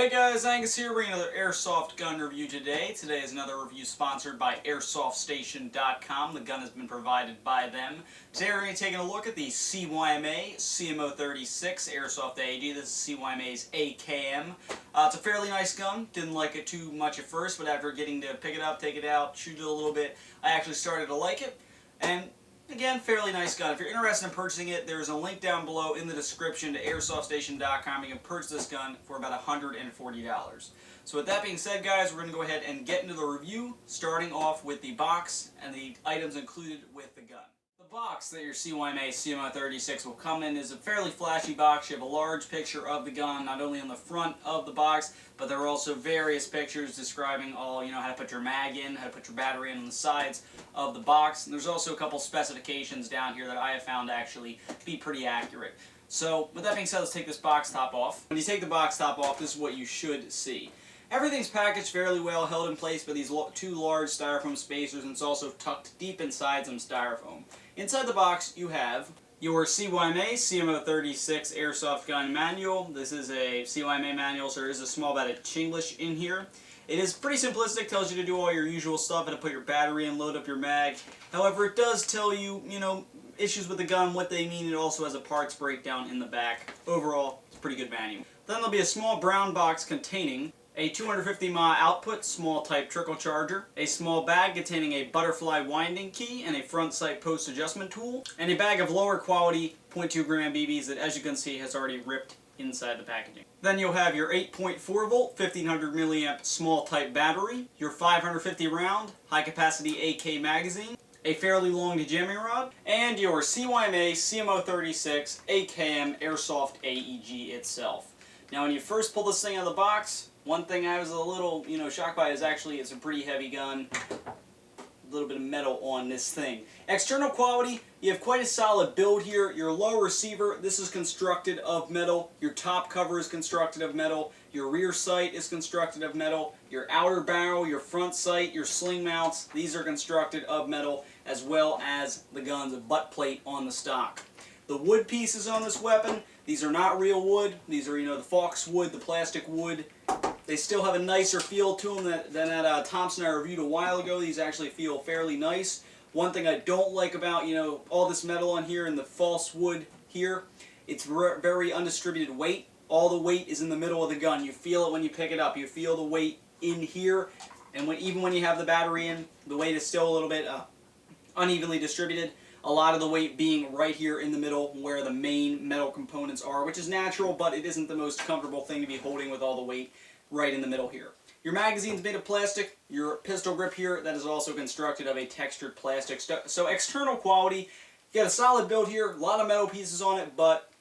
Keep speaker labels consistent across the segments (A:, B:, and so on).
A: Hey guys, Angus here bringing another Airsoft gun review today. Today is another review sponsored by AirsoftStation.com. The gun has been provided by them. Today we're going to be taking a look at the CYMA CM.036 Airsoft AEG. This is CYMA's AKM. It's a fairly nice gun. Didn't like it too much at first, but after getting to pick it up, take it out, shoot it a little bit, I actually started to like it. And again, fairly nice gun. If you're interested in purchasing it, there's a link down below in the description to AirsoftStation.com. You can purchase this gun for about $140. So with that being said, guys, we're going to go ahead and get into the review, starting off with the box and the items included with the gun. The box that your CYMA CM.036 will come in is a fairly flashy box. You have a large picture of the gun, not only on the front of the box, but there are also various pictures describing all, how to put your mag in, how to put your battery in on the sides of the box. And there's also a couple specifications down here that I have found to actually be pretty accurate. So, with that being said, let's take this box top off. When you take the box top off, this is what you should see. Everything's packaged fairly well, held in place by these two large styrofoam spacers, and it's also tucked deep inside some styrofoam. Inside the box, you have your CYMA CM.036 Airsoft Gun Manual. This is a CYMA manual, so there is a small bit of English in here. It is pretty simplistic, tells you to do all your usual stuff, how to put your battery in, load up your mag. However, it does tell you, issues with the gun, what they mean. It also has a parts breakdown in the back. Overall, it's a pretty good manual. Then there'll be a small brown box containing a 250 mAh output small type trickle charger, a small bag containing a butterfly winding key and a front sight post adjustment tool, and a bag of lower quality 0.2 gram BBs that, as you can see, has already ripped inside the packaging. Then you'll have your 8.4 volt 1500 milliamp small type battery, your 550 round high capacity AK magazine, a fairly long jamming rod, and your CYMA CM.036 AKM Airsoft AEG itself. Now when you first pull this thing out of the box, one thing I was a little, shocked by is actually it's a pretty heavy gun. A little bit of metal on this thing. External quality, you have quite a solid build here. Your low receiver, this is constructed of metal. Your top cover is constructed of metal. Your rear sight is constructed of metal. Your outer barrel, your front sight, your sling mounts, these are constructed of metal, as well as the gun's butt plate on the stock. The wood pieces on this weapon, these are not real wood. These are, the Fox wood, the plastic wood. They still have a nicer feel to them than that Thompson I reviewed a while ago. These actually feel fairly nice. One thing I don't like about, all this metal on here and the false wood here, it's very undistributed weight. All the weight is in the middle of the gun. You feel it when you pick it up. You feel the weight in here. And even when you have the battery in, the weight is still a little bit unevenly distributed. A lot of the weight being right here in the middle where the main metal components are, which is natural, but it isn't the most comfortable thing to be holding with all the weight right in the middle here. Your magazine's made of plastic. Your pistol grip here, that is also constructed of a textured plastic. So external quality, you got a solid build here, a lot of metal pieces on it, but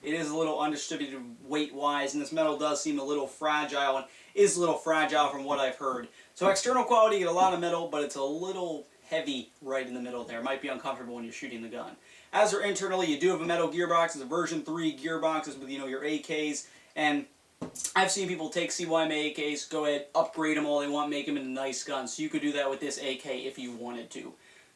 A: it is a little undistributed weight-wise, and this metal does seem a little fragile, and is a little fragile from what I've heard. So external quality, you get a lot of metal, but it's a little heavy right in the middle there. It might be uncomfortable when you're shooting the gun. As for internally, you do have a metal gearbox. It's a version 3 gearboxes with, your AKs, and I've seen people take CYMA AKs, go ahead, upgrade them all they want, make them into nice guns. So you could do that with this AK if you wanted to.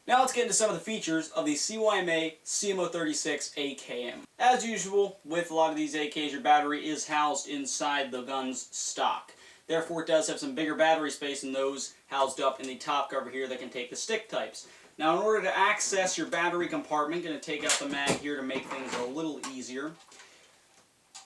A: Now let's get into some of the features of the CYMA CM.036 AKM. As usual, with a lot of these AKs, your battery is housed inside the gun's stock. Therefore, it does have some bigger battery space than those housed up in the top cover here that can take the stick types. Now, in order to access your battery compartment, I'm going to take out the mag here to make things a little easier.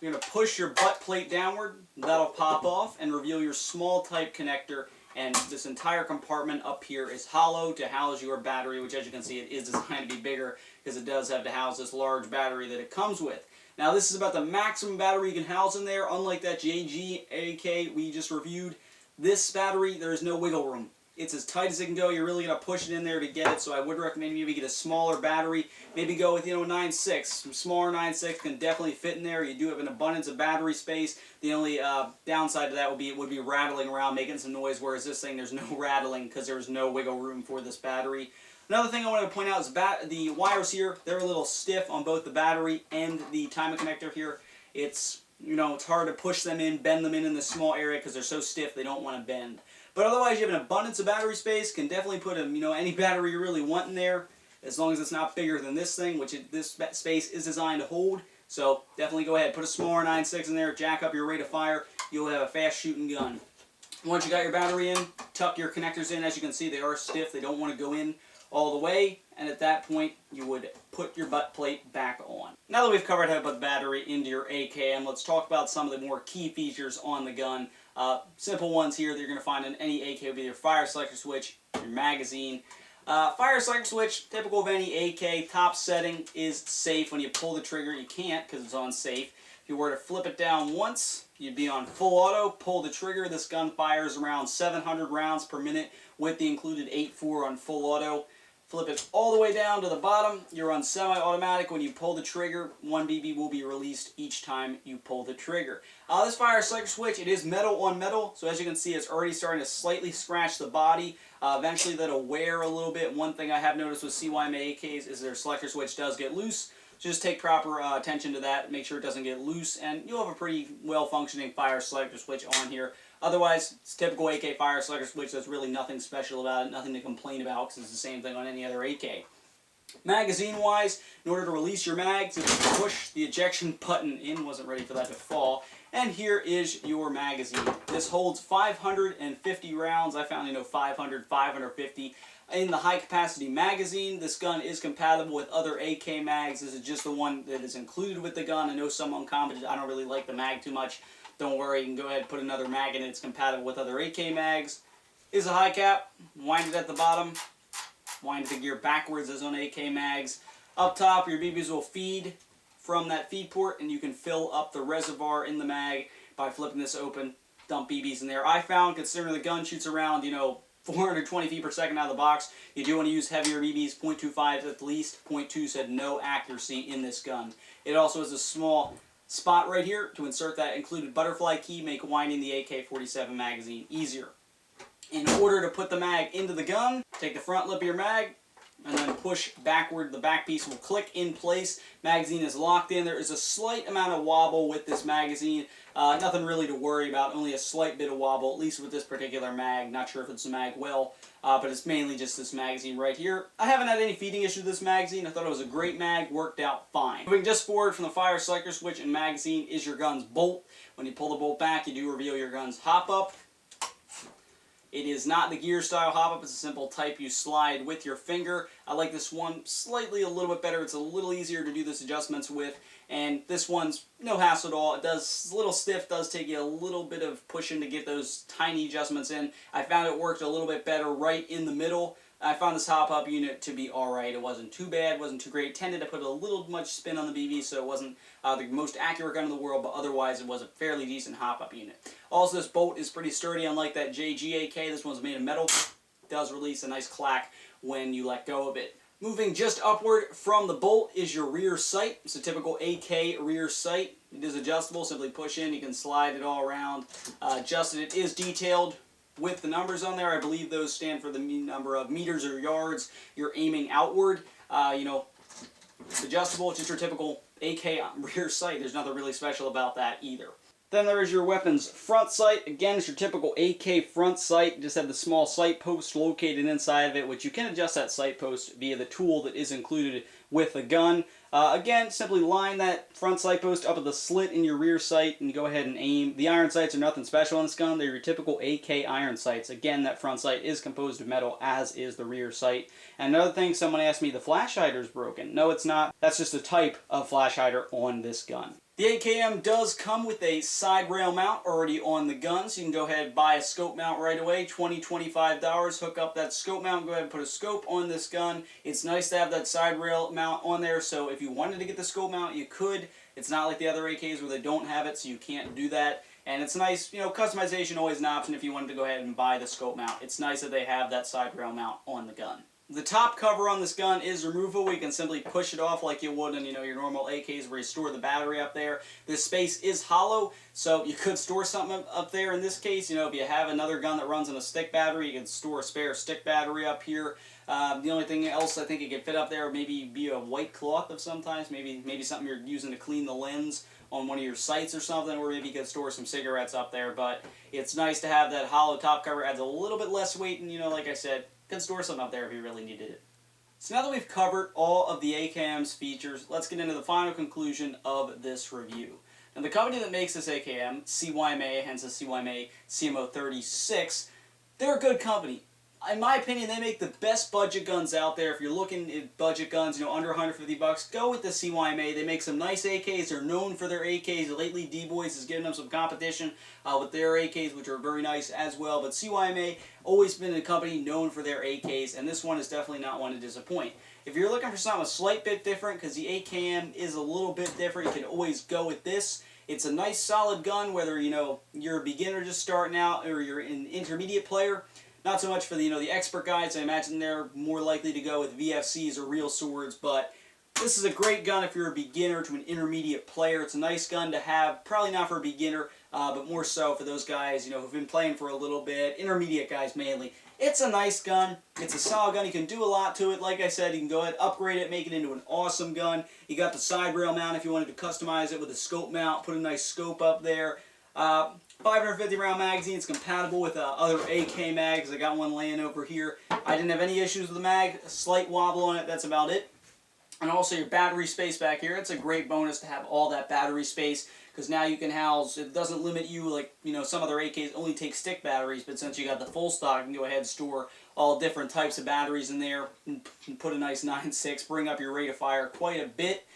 A: You're going to push your butt plate downward, that'll pop off and reveal your small type connector, and this entire compartment up here is hollow to house your battery, which as you can see it is designed to be bigger because it does have to house this large battery that it comes with. Now this is about the maximum battery you can house in there. Unlike that JG AK we just reviewed, this battery there is no wiggle room. It's as tight as it can go. You're really going to push it in there to get it, so I would recommend maybe get a smaller battery. Maybe go with, 9.6. Some smaller 9.6 can definitely fit in there. You do have an abundance of battery space. The only downside to that would be rattling around, making some noise, whereas this thing, there's no rattling because there's no wiggle room for this battery. Another thing I wanted to point out is the wires here, they're a little stiff on both the battery and the timer connector here. It's, it's hard to push them in, bend them in this small area because they're so stiff they don't want to bend. But otherwise, you have an abundance of battery space. Can definitely put any battery you really want in there, as long as it's not bigger than this thing, which this space is designed to hold. So definitely go ahead, put a smaller 9.6 in there, jack up your rate of fire, you'll have a fast shooting gun. Once you got your battery in, tuck your connectors in. As you can see, they are stiff. They don't want to go in all the way. And at that point, you would put your butt plate back on. Now that we've covered how to put the battery into your AKM, let's talk about some of the more key features on the gun. Simple ones here that you're going to find in any AK would be your fire selector switch, your magazine. Fire selector switch, typical of any AK, top setting is safe. When you pull the trigger, you can't because it's on safe. If you were to flip it down once, you'd be on full auto. Pull the trigger. This gun fires around 700 rounds per minute with the included 8.4 on full auto. Flip it all the way down to the bottom. You're on semi-automatic. When you pull the trigger, 1 BB will be released each time you pull the trigger. This fire selector switch, it is metal on metal, so as you can see, it's already starting to slightly scratch the body. Eventually, that'll wear a little bit. One thing I have noticed with CYMA AKs is their selector switch does get loose. Just take proper attention to that, make sure it doesn't get loose, and you'll have a pretty well-functioning fire selector switch on here. Otherwise, it's typical AK fire selector switch. There's really nothing special about it, nothing to complain about, because it's the same thing on any other AK. Magazine-wise, in order to release your mag, just push the ejection button in. Wasn't ready for that to fall. And here is your magazine. This holds 550 rounds. I found 500, 550. In the high-capacity magazine, this gun is compatible with other AK mags. This is just the one that is included with the gun. I know some uncommented, I don't really like the mag too much. Don't worry, you can go ahead and put another mag in it. It's compatible with other AK mags. Is a high cap. Wind it at the bottom. Wind the gear backwards as on AK mags. Up top, your BBs will feed from that feed port, and you can fill up the reservoir in the mag by flipping this open. Dump BBs in there. I found, considering the gun shoots around, 420 feet per second out of the box, you do want to use heavier BBs, .25 at least. .2 said no accuracy in this gun. It also has a small spot right here to insert that included butterfly key, make winding the AK-47 magazine easier. In order to put the mag into the gun, take the front lip of your mag, and then push backward. The back piece will click in place. Magazine is locked in. There is a slight amount of wobble with this magazine. Nothing really to worry about, only a slight bit of wobble, at least with this particular mag. Not sure if it's a mag well, but it's mainly just this magazine right here. I haven't had any feeding issues with this magazine. I thought it was a great mag, worked out fine. Moving just forward from the fire selector switch and magazine is your gun's bolt. When you pull the bolt back, you do reveal your gun's hop-up. It is not the gear style hop-up, it's a simple type you slide with your finger. I like this one slightly a little bit better. It's a little easier to do this adjustments with, and this one's no hassle at all. It's a little stiff, does take you a little bit of pushing to get those tiny adjustments in. I found it worked a little bit better right in the middle. I found this hop-up unit to be alright. It wasn't too bad, wasn't too great. Tended to put a little much spin on the BB, so it wasn't the most accurate gun in the world, but otherwise it was a fairly decent hop-up unit. Also, this bolt is pretty sturdy, unlike that JG AK. This one's made of metal. It does release a nice clack when you let go of it. Moving just upward from the bolt is your rear sight. It's a typical AK rear sight. It is adjustable. Simply push in. You can slide it all around. Adjust it. It is detailed with the numbers on there. I believe those stand for the number of meters or yards you're aiming outward. It's adjustable. It's just your typical AK rear sight. There's nothing really special about that either. Then there is your weapon's front sight. Again, it's your typical AK front sight. You just have the small sight post located inside of it, which you can adjust that sight post via the tool that is included with the gun. Again, simply line that front sight post up at the slit in your rear sight and go ahead and aim. The iron sights are nothing special on this gun. They're your typical AK iron sights. Again, that front sight is composed of metal, as is the rear sight. And another thing, someone asked me, the flash hider is broken. No, it's not. That's just a type of flash hider on this gun. The AKM does come with a side rail mount already on the gun, so you can go ahead and buy a scope mount right away, $20, $25, hook up that scope mount, go ahead and put a scope on this gun. It's nice to have that side rail mount on there, so if you wanted to get the scope mount, you could. It's not like the other AKs where they don't have it, so you can't do that. And it's nice, customization always an option if you wanted to go ahead and buy the scope mount. It's nice that they have that side rail mount on the gun. The top cover on this gun is removable. You can simply push it off like you would in your normal AKs where you store the battery up there. This space is hollow, so you could store something up there. In this case, if you have another gun that runs on a stick battery, you can store a spare stick battery up here. The only thing else I think you could fit up there would maybe be a white cloth of sometimes, maybe something you're using to clean the lens on one of your sights or something, or maybe you could store some cigarettes up there. But it's nice to have that hollow top cover. Adds a little bit less weight, and like I said, can store something up there if you really needed it. So now that we've covered all of the AKM's features, let's get into the final conclusion of this review. And the company that makes this AKM, CYMA, hence the CYMA CM.036, they're a good company. In my opinion, they make the best budget guns out there. If you're looking at budget guns, under 150 bucks, go with the CYMA. They make some nice AKs. They're known for their AKs. Lately, D-Boys is giving them some competition with their AKs, which are very nice as well. But CYMA, always been a company known for their AKs, and this one is definitely not one to disappoint. If you're looking for something a slight bit different, because the AKM is a little bit different, you can always go with this. It's a nice solid gun, whether you're a beginner just starting out or you're an intermediate player. Not so much for the expert guys. I imagine they're more likely to go with VFCs or real swords, but this is a great gun if you're a beginner to an intermediate player. It's a nice gun to have, probably not for a beginner, but more so for those guys who've been playing for a little bit, intermediate guys mainly. It's a nice gun. It's a solid gun. You can do a lot to it. Like I said, you can go ahead, upgrade it, make it into an awesome gun. You got the side rail mount if you wanted to customize it with a scope mount, put a nice scope up there. 550 round magazine. It's compatible with other AK mags. I got one laying over here. I didn't have any issues with the mag. A slight wobble on it. That's about it. And also your battery space back here. It's a great bonus to have all that battery space, because now you can house, it doesn't limit you like, some other AKs only take stick batteries, but since you got the full stock, you can go ahead and store all different types of batteries in there and put a nice 9.6, bring up your rate of fire quite a bit.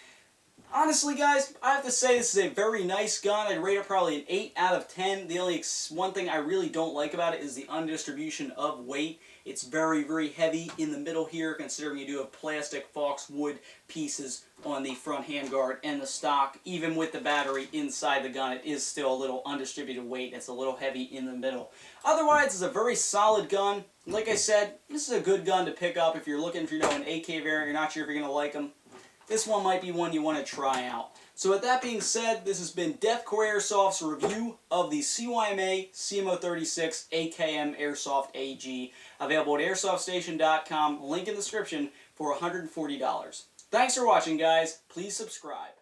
A: Honestly, guys, I have to say this is a very nice gun. I'd rate it probably an 8 out of 10. The only one thing I really don't like about it is the undistribution of weight. It's very, very heavy in the middle here, considering you do have plastic Fox wood pieces on the front handguard and the stock. Even with the battery inside the gun, it is still a little undistributed weight. It's a little heavy in the middle. Otherwise, it's a very solid gun. Like I said, this is a good gun to pick up if you're looking for an AK variant. You're not sure if you're going to like them. This one might be one you want to try out. So with that being said, this has been Deathcore Airsoft's review of the CYMA CM.036 AKM Airsoft AG. Available at AirsoftStation.com. Link in the description for $140. Thanks for watching, guys. Please subscribe.